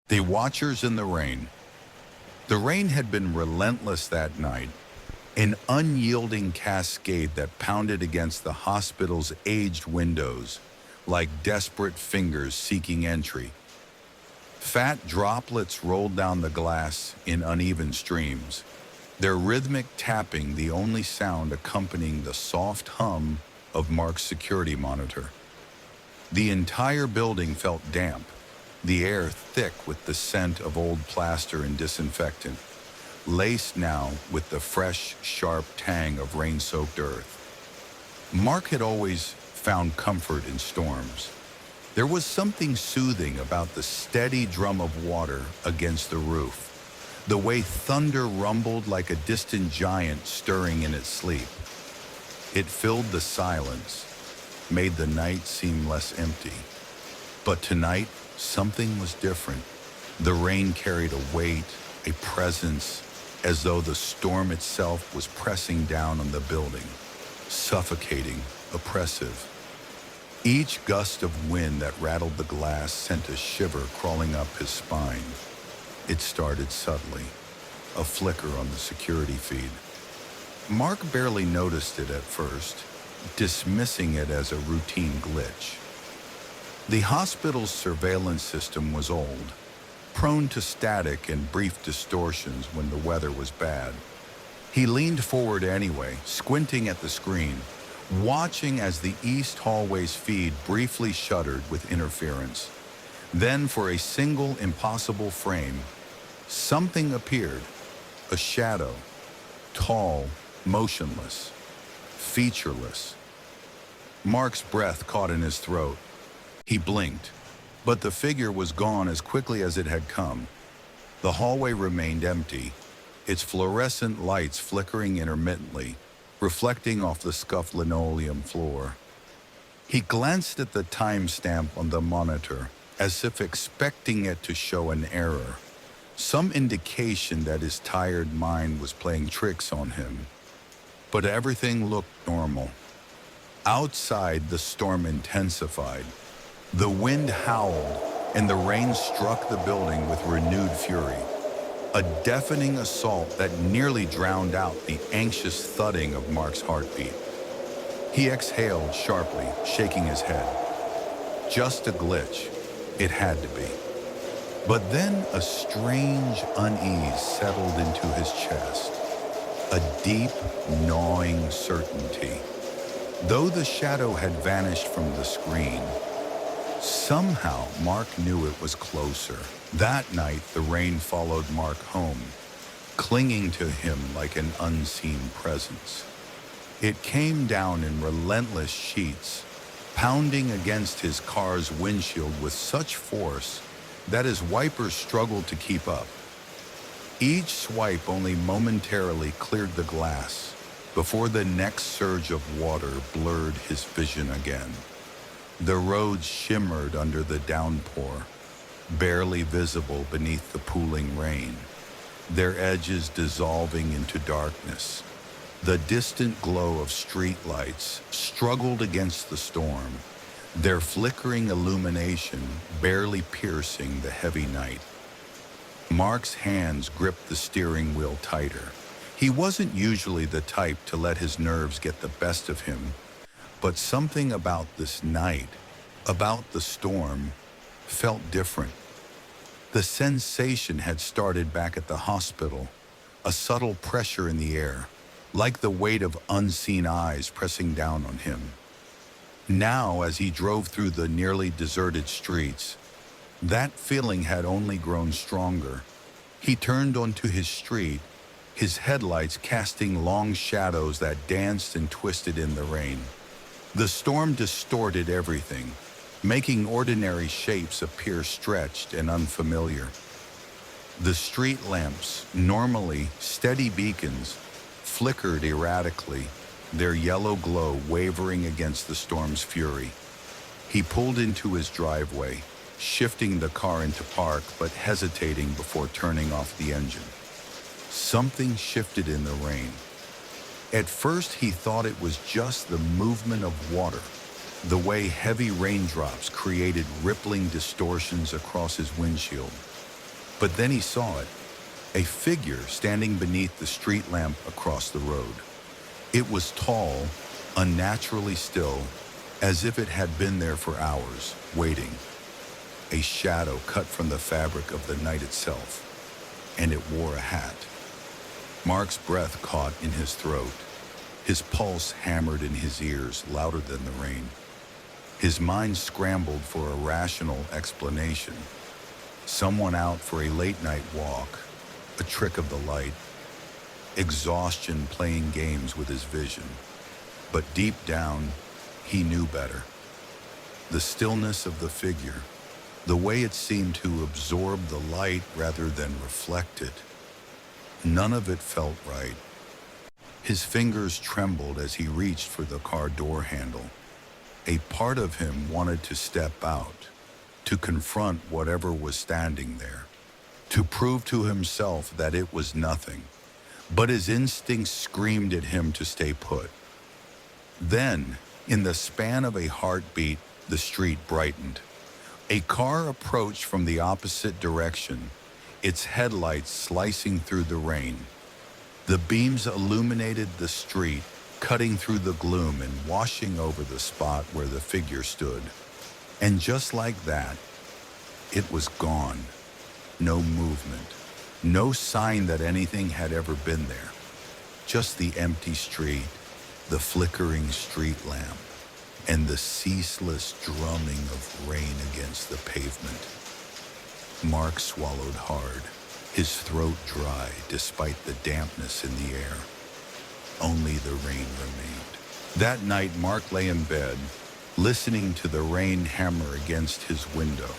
The watchers in the rain. The rain had been relentless that night, an unyielding cascade that pounded against the hospital's aged windows like desperate fingers seeking entry. Fat droplets rolled down the glass in uneven streams, their rhythmic tapping the only sound accompanying the soft hum of Mark's security monitor. The entire building felt damp, the air thick with the scent of old plaster and disinfectant, laced now with the fresh, sharp tang of rain-soaked earth. Mark had always found comfort in storms. There was something soothing about the steady drum of water against the roof, the way thunder rumbled like a distant giant stirring in its sleep. It filled the silence, made the night seem less empty. But tonight, something was different. The rain carried a weight, a presence, as though the storm itself was pressing down on the building, suffocating, oppressive. Each gust of wind that rattled the glass sent a shiver crawling up his spine. It started subtly, a flicker on the security feed. Mark barely noticed it at first, dismissing it as a routine glitch. The hospital's surveillance system was old, prone to static and brief distortions when the weather was bad. He leaned forward anyway, squinting at the screen, watching as the east hallway's feed briefly shuddered with interference. Then, for a single impossible frame, something appeared, a shadow, tall, motionless, featureless. Mark's breath caught in his throat. He blinked, but the figure was gone as quickly as it had come. The hallway remained empty, its fluorescent lights flickering intermittently, reflecting off the scuffed linoleum floor. He glanced at the timestamp on the monitor, as if expecting it to show an error, some indication that his tired mind was playing tricks on him. But everything looked normal. Outside, the storm intensified. The wind howled, and the rain struck the building with renewed fury, a deafening assault that nearly drowned out the anxious thudding of Mark's heartbeat. He exhaled sharply, shaking his head. Just a glitch. It had to be. But then a strange unease settled into his chest, a deep, gnawing certainty. Though the shadow had vanished from the screen, somehow Mark knew it was closer. That night, the rain followed Mark home, clinging to him like an unseen presence. It came down in relentless sheets, pounding against his car's windshield with such force that his wipers struggled to keep up. Each swipe only momentarily cleared the glass before the next surge of water blurred his vision again. The roads shimmered under the downpour, barely visible beneath the pooling rain, their edges dissolving into darkness. The distant glow of streetlights struggled against the storm, their flickering illumination barely piercing the heavy night. Mark's hands gripped the steering wheel tighter. He wasn't usually the type to let his nerves get the best of him, but something about this night, about the storm, felt different. The sensation had started back at the hospital, a subtle pressure in the air, like the weight of unseen eyes pressing down on him. Now, as he drove through the nearly deserted streets, that feeling had only grown stronger. He turned onto his street, his headlights casting long shadows that danced and twisted in the rain. The storm distorted everything, making ordinary shapes appear stretched and unfamiliar. The street lamps, normally steady beacons, flickered erratically, their yellow glow wavering against the storm's fury. He pulled into his driveway, shifting the car into park but hesitating before turning off the engine. Something shifted in the rain. At first he thought it was just the movement of water, the way heavy raindrops created rippling distortions across his windshield. But then he saw it, a figure standing beneath the street lamp across the road. It was tall, unnaturally still, as if it had been there for hours, waiting. A shadow cut from the fabric of the night itself, and it wore a hat. Mark's breath caught in his throat. His pulse hammered in his ears, louder than the rain. His mind scrambled for a rational explanation. Someone out for a late-night walk, a trick of the light, exhaustion playing games with his vision. But deep down, he knew better. The stillness of the figure, the way it seemed to absorb the light rather than reflect it, none of it felt right. His fingers trembled as he reached for the car door handle. A part of him wanted to step out, to confront whatever was standing there, to prove to himself that it was nothing. But his instincts screamed at him to stay put. Then, in the span of a heartbeat, the street brightened. A car approached from the opposite direction, its headlights slicing through the rain. The beams illuminated the street, cutting through the gloom and washing over the spot where the figure stood. And just like that, it was gone. No movement, no sign that anything had ever been there. Just the empty street, the flickering street lamp, and the ceaseless drumming of rain against the pavement. Mark swallowed hard, his throat dry despite the dampness in the air. Only the rain remained. That night, Mark lay in bed, listening to the rain hammer against his window.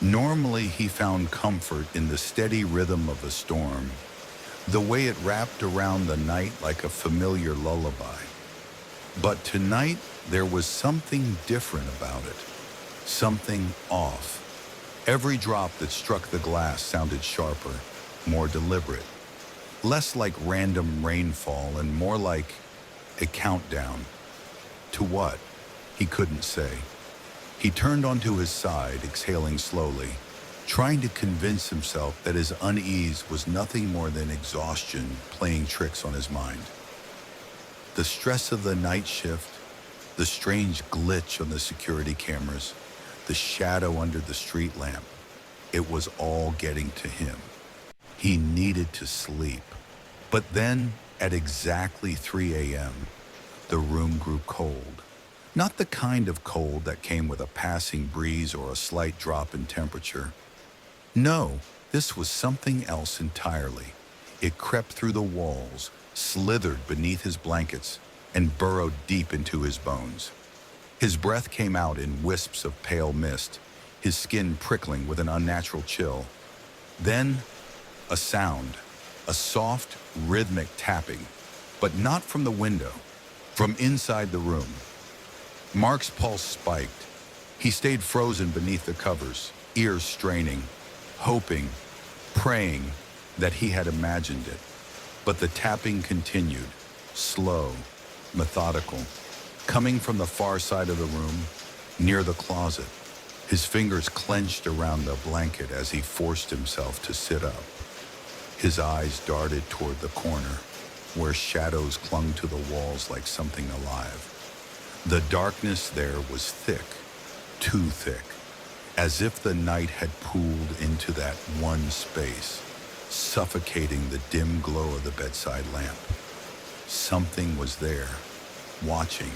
Normally, he found comfort in the steady rhythm of a storm, the way it wrapped around the night like a familiar lullaby. But tonight, there was something different about it, something off. Every drop that struck the glass sounded sharper, more deliberate, less like random rainfall and more like a countdown. To what? He couldn't say. He turned onto his side, exhaling slowly, trying to convince himself that his unease was nothing more than exhaustion playing tricks on his mind. The stress of the night shift, the strange glitch on the security cameras, the shadow under the street lamp, it was all getting to him. He needed to sleep. But then, at exactly 3 a.m., the room grew cold. Not the kind of cold that came with a passing breeze or a slight drop in temperature. No, this was something else entirely. It crept through the walls, slithered beneath his blankets, and burrowed deep into his bones. His breath came out in wisps of pale mist, his skin prickling with an unnatural chill. Then, a sound, a soft, rhythmic tapping, but not from the window, from inside the room. Mark's pulse spiked. He stayed frozen beneath the covers, ears straining, hoping, praying that he had imagined it. But the tapping continued, slow, methodical, coming from the far side of the room, near the closet. His fingers clenched around the blanket as he forced himself to sit up. His eyes darted toward the corner, where shadows clung to the walls like something alive. The darkness there was thick, too thick, as if the night had pooled into that one space, suffocating the dim glow of the bedside lamp. Something was there, watching.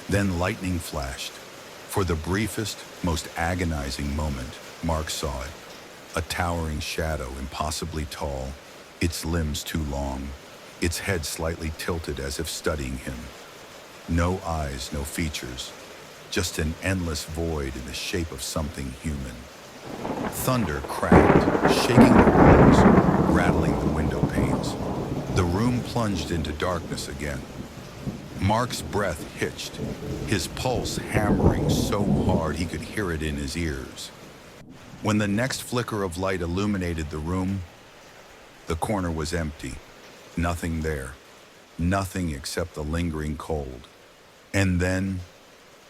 Then lightning flashed. For the briefest, most agonizing moment, Mark saw it. A towering shadow, impossibly tall, its limbs too long, its head slightly tilted as if studying him. No eyes, no features, just an endless void in the shape of something human. Thunder cracked, shaking the walls, rattling the window panes. The room plunged into darkness again. Mark's breath hitched, his pulse hammering so hard he could hear it in his ears. When the next flicker of light illuminated the room, the corner was empty. Nothing there. Nothing except the lingering cold. And then,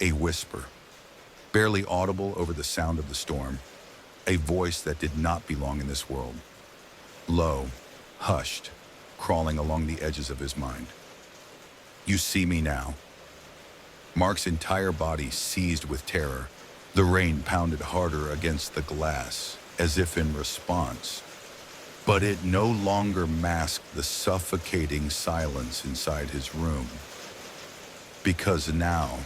a whisper, barely audible over the sound of the storm. a voice that did not belong in this world. Low, hushed, crawling along the edges of his mind. "You see me now." Mark's entire body seized with terror. The rain pounded harder against the glass, as if in response. But it no longer masked the suffocating silence inside his room. Because now,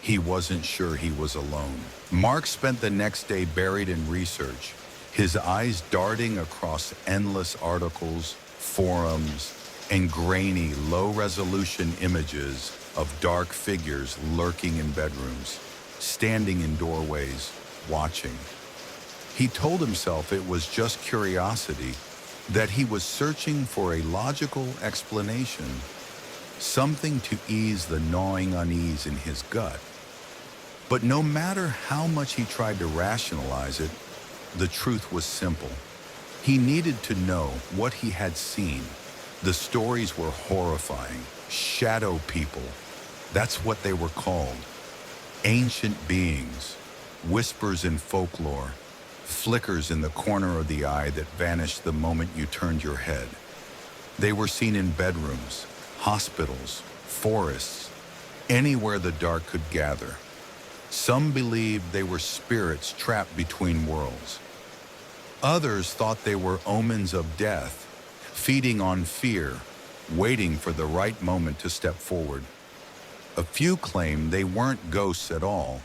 he wasn't sure he was alone. Mark spent the next day buried in research, his eyes darting across endless articles, forums, and grainy, low-resolution images of dark figures lurking in bedrooms, standing in doorways, watching. He told himself it was just curiosity, that he was searching for a logical explanation, something to ease the gnawing unease in his gut. But no matter how much he tried to rationalize it, the truth was simple. He needed to know what he had seen. The stories were horrifying. Shadow people, that's what they were called. Ancient beings, whispers in folklore, flickers in the corner of the eye that vanished the moment you turned your head. They were seen in bedrooms, hospitals, forests, anywhere the dark could gather. Some believed they were spirits trapped between worlds. Others thought they were omens of death, feeding on fear, waiting for the right moment to step forward. A few claimed they weren't ghosts at all,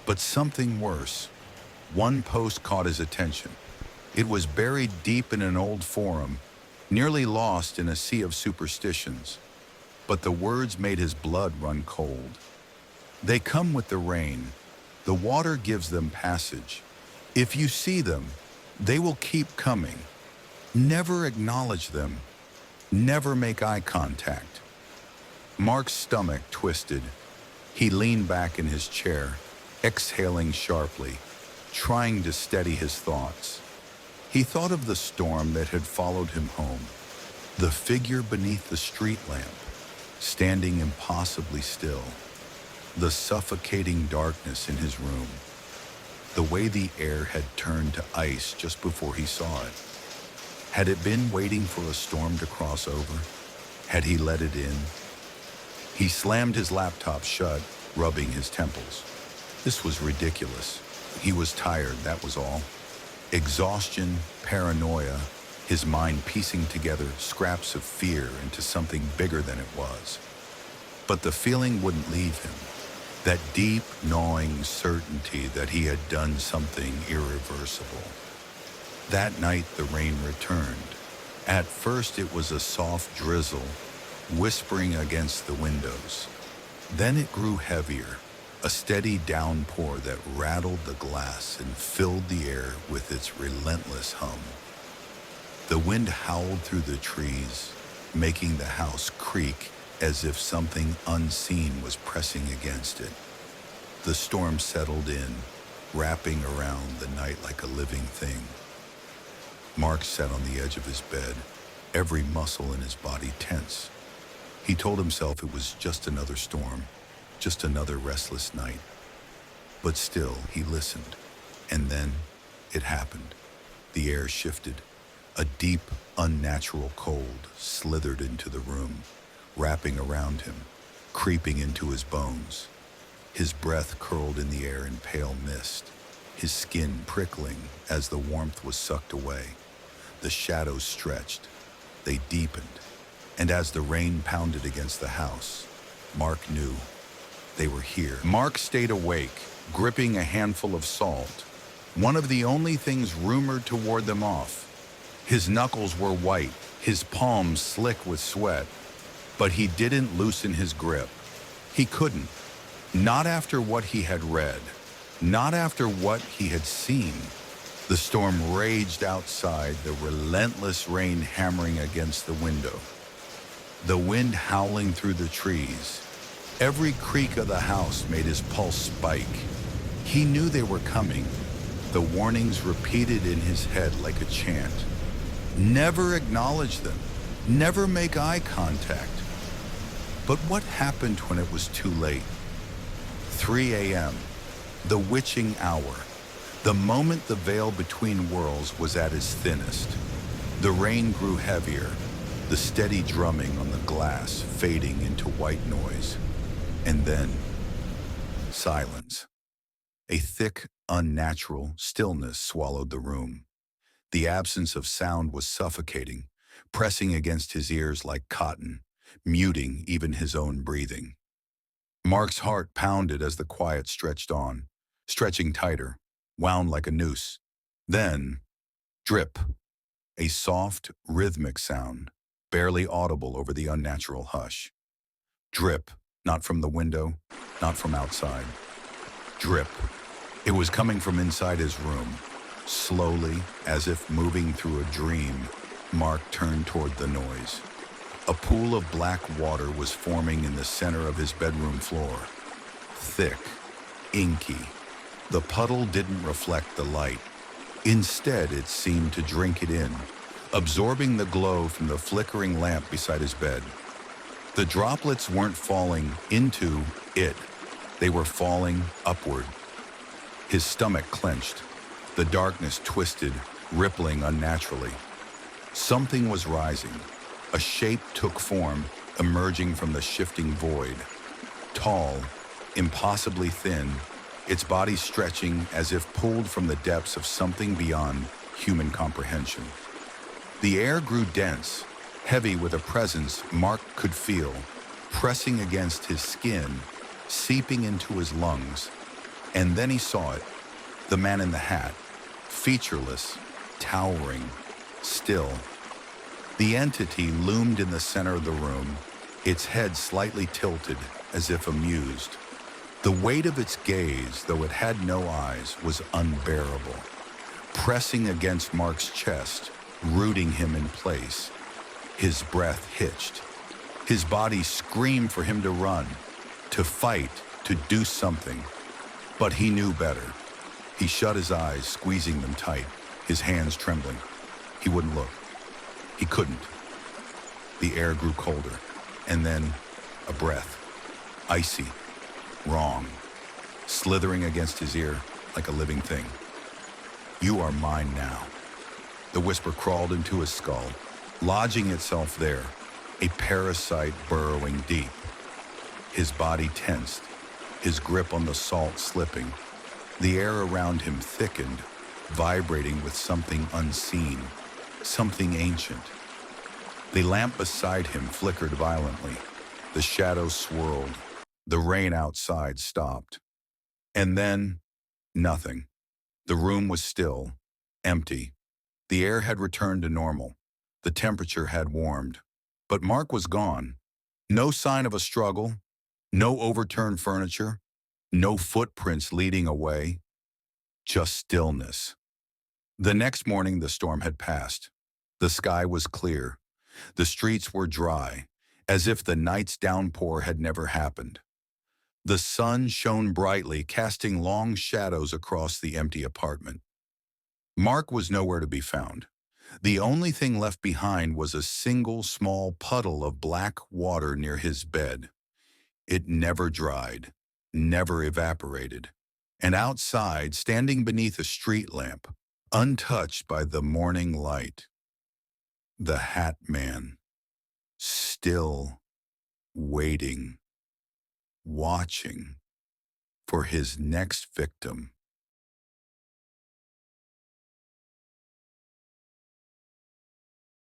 but something worse. One post caught his attention. It was buried deep in an old forum, nearly lost in a sea of superstitions. But the words made his blood run cold. "They come with the rain. The water gives them passage. If you see them, they will keep coming. Never acknowledge them. Never make eye contact." Mark's stomach twisted. He leaned back in his chair, exhaling sharply, trying to steady his thoughts. He thought of the storm that had followed him home, the figure beneath the street lamp, standing impossibly still, the suffocating darkness in his room, the way the air had turned to ice just before he saw it. Had it been waiting for a storm to cross over? Had he let it in? He slammed his laptop shut, rubbing his temples. This was ridiculous. He was tired, that was all. Exhaustion, paranoia, his mind piecing together scraps of fear into something bigger than it was. But the feeling wouldn't leave him. That deep, gnawing certainty that he had done something irreversible. That night the rain returned. At first it was a soft drizzle, whispering against the windows. Then it grew heavier, a steady downpour that rattled the glass and filled the air with its relentless hum. The wind howled through the trees, making the house creak as if something unseen was pressing against it. The storm settled in, wrapping around the night like a living thing. Mark sat on the edge of his bed, every muscle in his body tense. He told himself it was just another storm, just another restless night. But still, he listened. And then it happened. The air shifted. A deep, unnatural cold slithered into the room, wrapping around him, creeping into his bones. His breath curled in the air in pale mist, his skin prickling as the warmth was sucked away. The shadows stretched. They deepened. And as the rain pounded against the house, Mark knew they were here. Mark stayed awake, gripping a handful of salt, one of the only things rumored to ward them off. His knuckles were white, his palms slick with sweat, but he didn't loosen his grip. He couldn't. Not after what he had read, not after what he had seen. The storm raged outside, the relentless rain hammering against the window, the wind howling through the trees. Every creak of the house made his pulse spike. He knew they were coming, the warnings repeated in his head like a chant. Never acknowledge them, never make eye contact. But what happened when it was too late? 3 a.m., the witching hour. The moment the veil between worlds was at its thinnest, the rain grew heavier, the steady drumming on the glass fading into white noise. And then, silence. A thick, unnatural stillness swallowed the room. The absence of sound was suffocating, pressing against his ears like cotton, muting even his own breathing. Mark's heart pounded as the quiet stretched on, stretching tighter, wound like a noose. Then, drip, a soft, rhythmic sound, barely audible over the unnatural hush. Drip, not from the window, not from outside. Drip. It was coming from inside his room. Slowly, as if moving through a dream, Mark turned toward the noise. A pool of black water was forming in the center of his bedroom floor. Thick, inky. The puddle didn't reflect the light. Instead, it seemed to drink it in, absorbing the glow from the flickering lamp beside his bed. The droplets weren't falling into it. They were falling upward. His stomach clenched. The darkness twisted, rippling unnaturally. Something was rising. A shape took form, emerging from the shifting void. Tall, impossibly thin, its body stretching as if pulled from the depths of something beyond human comprehension. The air grew dense, heavy with a presence Mark could feel, pressing against his skin, seeping into his lungs. And then he saw it, the man in the hat, featureless, towering, still. The entity loomed in the center of the room, its head slightly tilted as if amused. The weight of its gaze, though it had no eyes, was unbearable, pressing against Mark's chest, rooting him in place. His breath hitched. His body screamed for him to run, to fight, to do something. But he knew better. He shut his eyes, squeezing them tight, his hands trembling. He wouldn't look. He couldn't. The air grew colder, and then a breath, icy, wrong, slithering against his ear like a living thing. "You are mine now." The whisper crawled into his skull, lodging itself there, a parasite burrowing deep. His body tensed, his grip on the salt slipping. The air around him thickened, vibrating with something unseen, something ancient. The lamp beside him flickered violently. The shadows swirled. The rain outside stopped. And then, nothing. The room was still, empty. The air had returned to normal. The temperature had warmed. But Mark was gone. No sign of a struggle. No overturned furniture. No footprints leading away. Just stillness. The next morning, the storm had passed. The sky was clear. The streets were dry, as if the night's downpour had never happened. The sun shone brightly, casting long shadows across the empty apartment. Mark was nowhere to be found. The only thing left behind was a single small puddle of black water near his bed. It never dried, never evaporated. And outside, standing beneath a street lamp, untouched by the morning light, the Hat Man, still waiting, watching for his next victim.